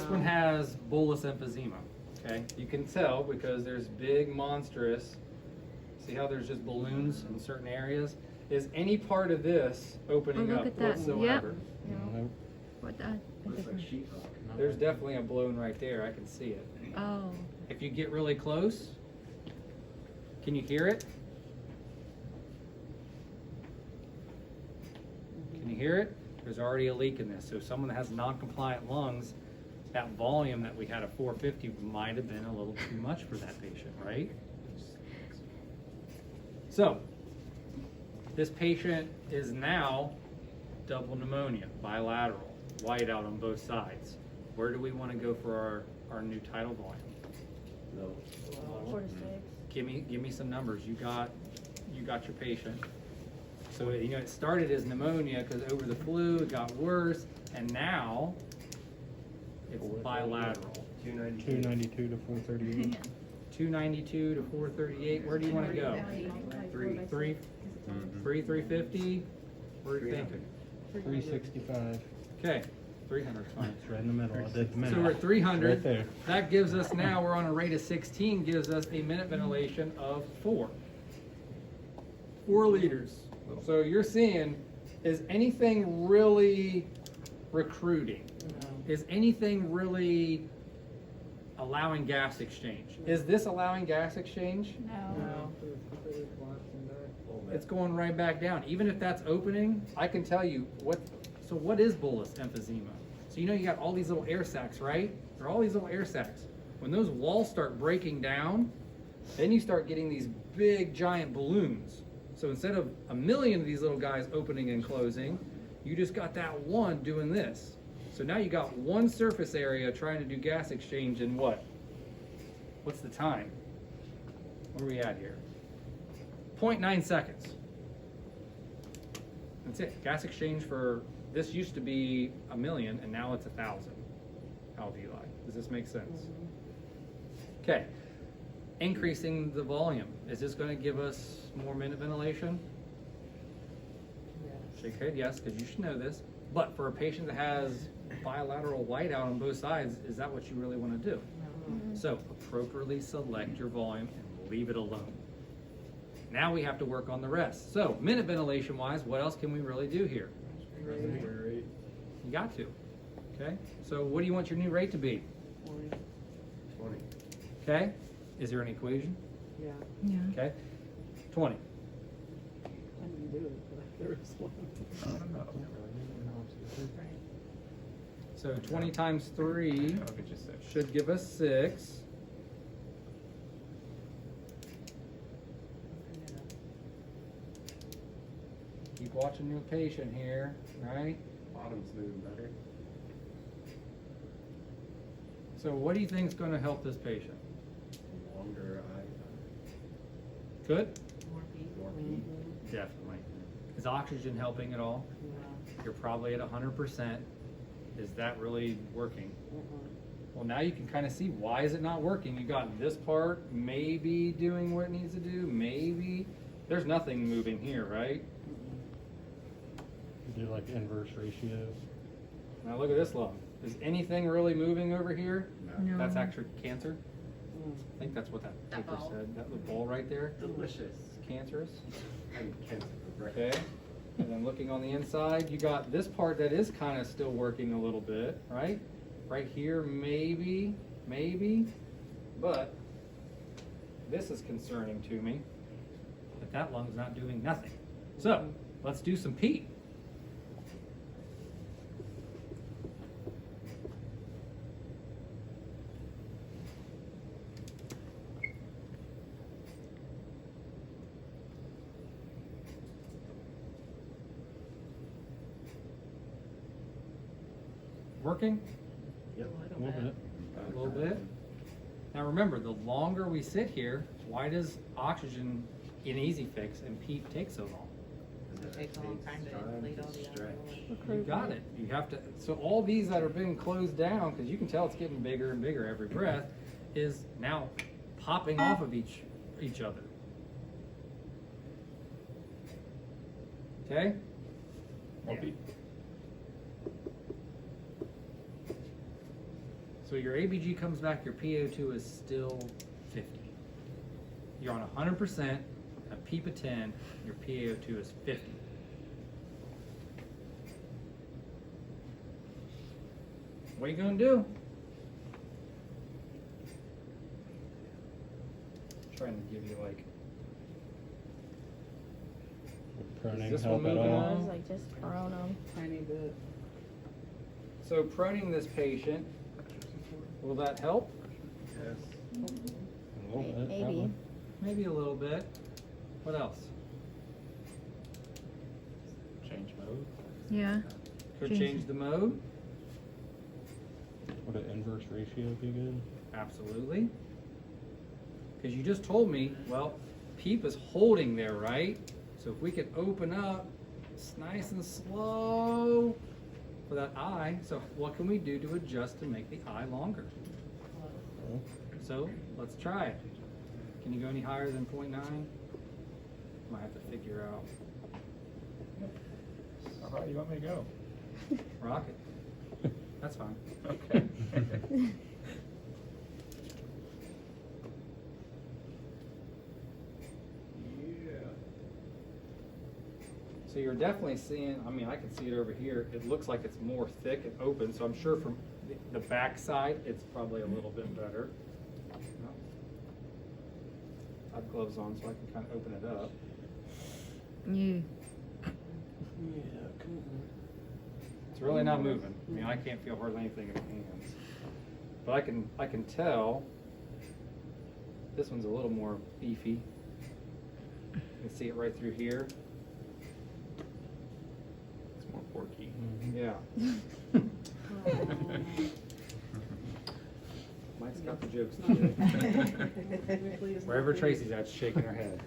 This one has bullous emphysema. Okay, you can tell because there's big, monstrous. See how there's just balloons in certain areas? Is any part of this opening look up at that. whatsoever? Nope. What that? Looks like sheetrock. There's definitely a balloon right there. I can see it. Oh. If you get really close, can you hear it? Can you hear it? There's already a leak in this. So someone that has non-compliant lungs, that volume that we had at 450 might have been a little too much for that patient, right? So this patient is now double pneumonia, bilateral, white out on both sides. Where do we want to go for our new tidal volume? No. 4 to 6. Give me some numbers. You got your patient. So it started as pneumonia because over the flu it got worse, and now it's bilateral. 292 to 438. 292 to 438. Where do you want to go? 350. What are you thinking? 365. Okay, 300 is fine. It's right in the middle. I did the math. So we're at 300. Right there. That gives us now, we're on a rate of 16, gives us a minute ventilation of 4 liters. So you're seeing, is anything really recruiting? Is anything really allowing gas exchange? Is this allowing gas exchange? No. It's going right back down. Even if that's opening, I can tell you what is bullous emphysema? So you got all these little air sacs, right? There are all these little air sacs. When those walls start breaking down, then you start getting these big giant balloons. So instead of a million of these little guys opening and closing, you just got that one doing this. So now you got one surface area trying to do gas exchange in what? What's the time? What are we at here? 0.9 seconds. That's it. Gas exchange for this used to be 1 million and now it's 1,000 alveoli. Does this make sense? Okay. Increasing the volume. Is this going to give us more minute ventilation? Shake your head yes, because you should know this. But for a patient that has bilateral whiteout on both sides, is that what you really want to do? So appropriately select your volume and leave it alone. Now we have to work on the rest. So minute ventilation wise, what else can we really do here? You got to. Okay. So what do you want your new rate to be? 20. Okay. Is there an equation? Yeah. Yeah. Okay. 20. I didn't do it, but there is one. So 20 times 3 should give us 6. Keep watching your patient here, right? Bottom's moving better. So what do you think is going to help this patient? Longer Good? more peak. Definitely. Is oxygen helping at all? You're probably at 100%. Is that really working? Well, now you can kind of see why is it not working. You got this part maybe doing what it needs to do, maybe. There's nothing moving here, right? Do like inverse ratios. Now look at this lung. Is anything really moving over here? No. That's actually cancer. I think that's what that paper said. That little ball right there. Delicious. It's cancerous. And cancer for breakfast. Okay. And then looking on the inside, you got this part that is kind of still working a little bit, right? Right here, maybe, but this is concerning to me that that lung's not doing nothing. So let's do some PEEP. Working? Yep. A little bit. A little bit. Now remember, the longer we sit here, why does oxygen in Easy Fix and PEEP take so long? It takes a long time to inflate all the stretch. You got it. You have to. So all these that are being closed down, because you can tell it's getting bigger and bigger every breath, is now popping off of each other. Okay. So your ABG comes back, your PaO2 is still 50. You're on 100%, a PEEP of 10, your PaO2 is 50. What are you gonna do? Trying to give you like, Would proning this help one at moving all? on? I was like, just prone them. Tiny bit. so proning this patient, will that help? Yes. A little bit, Maybe. probably. Maybe a little bit. What else? Change mode. Yeah. Could Change change it. the mode? Would an inverse ratio be good? Absolutely. Because you just told me, well, PEEP is holding there, right? So if we could open up, it's nice and slow for that eye. So what can we do to adjust to make the eye longer? Well, So let's try it. Can you go any higher than 0.9? Might have to figure out. How high do you want me to go? Rocket. That's fine. Okay. Yeah. So you're definitely seeing, I mean, I can see it over here. It looks like it's more thick and open, so I'm sure from the back side, it's probably a little bit better. I have gloves on, so I can kind of open it up. You. It's really not moving. I mean, I can't feel hardly anything in my hands. But I can tell this one's a little more beefy. You can see it right through here. It's more porky. Yeah. Mike's got the jokes today. Wherever Tracy's at, she's shaking her head.